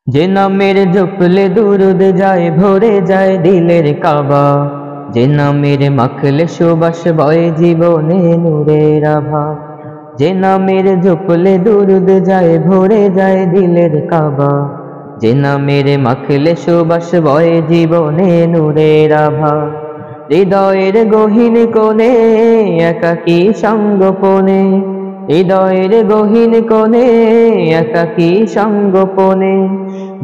যে নামের জপলে দুরুদ যায় ভরে যায় দিলের কাবা, যে নামের মাখলে সুবাস বয় জীবনে নূরের আভা। যে নামের জপলে দুরুদ যায় ভরে যায় দিলের কাবা, যে নামের মাখলে সুবাস বয় জীবনে নূরের আভা। হৃদয়ের গহীন কোণে একাকী সঙ্গোপনে, হৃদয়ের গহীন কোণে একাকী সঙ্গোপনে,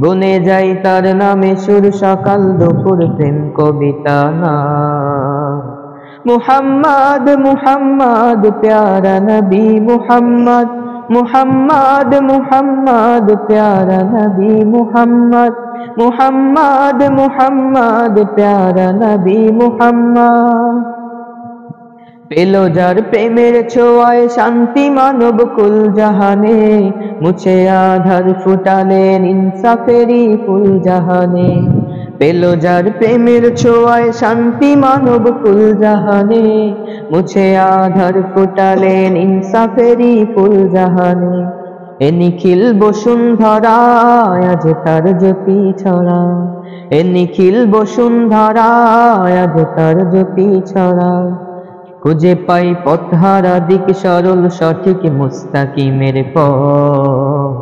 গুনে যাই তার নামে সুর সকাল দুপুর প্রেম কবিতা না। মুহাম্মদ মুহাম্মদ প্যারা নবী মুহাম্মদ, মুহাম্মদ মুহাম্মদ প্যারা নবী মুহাম্মদ, মুহাম্মদ মুহাম্মদ প্যারা নবী মুহাম্মদ। পেল যার প্রেমের ছোঁয়ায় শান্তি মানব কুল জাহানে, মুছে আধার ফুটালেন ইনসাফেরই ফুল জাহানে। পেল যার প্রেমের ছোঁয়ায় শান্তি মানব কুল জাহানে, মুছে আধার ফুটালেন ইনসাফেরই ফুল জাহানে। এ নিখিল বসুন্ধরায় আজ তার জ্যোতি ছড়া, এ নিখিল বসুন্ধরায় আজ তার জ্যোতি ছড়া। খুঁজে পাই পথহারা দিক সরল সঠিক মুস্তাকিমের পথ।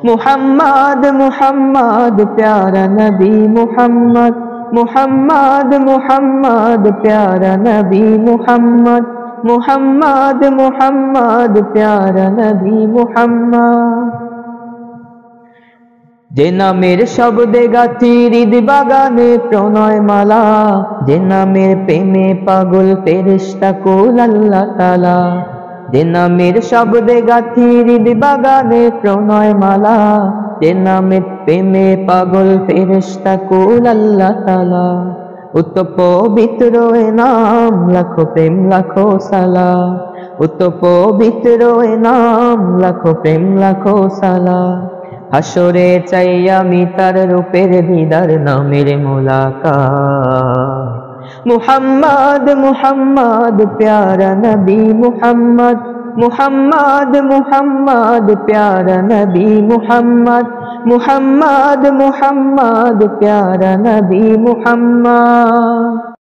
মুহাম্মদ মুহাম্মদ প্যারা নবী মুহাম্মদ, মুহাম্মদ মুহাম্মদ প্যারা নবী মুহাম্মদ, মুহাম্মদ মুহাম্মদ প্যারা নবী মুহাম্মদ। যে নামের শব্দে গাথি হৃদ বাগানে প্রণয় মালা, যে নামের প্রেমে পাগল ফেরেশতা কুল আল্লাহ তাআলা। যে নামের শব্দে গাথি হৃদ বাগানে প্রণয় মালা, যে নামের প্রেমে পাগল ফেরেশতা কুল আল্লাহ তাআলা। উত পবিত্র এ নাম লাখো প্রেম লাখো সালাম, উত পবিত্র এ নাম লাখো প্রেম লাখো সালাম। হাসরে চাই আমি তার রূপের দিদার নামের মুলাকাত। মুহাম্মদ মুহাম্মদ প্যারা নবী মুহাম্মদ, মুহাম্মদ মুহাম্মদ প্যারা নবী মুহাম্মদ, মুহাম্মদ মুহাম্মদ প্যারা নবী মুহাম্মদ।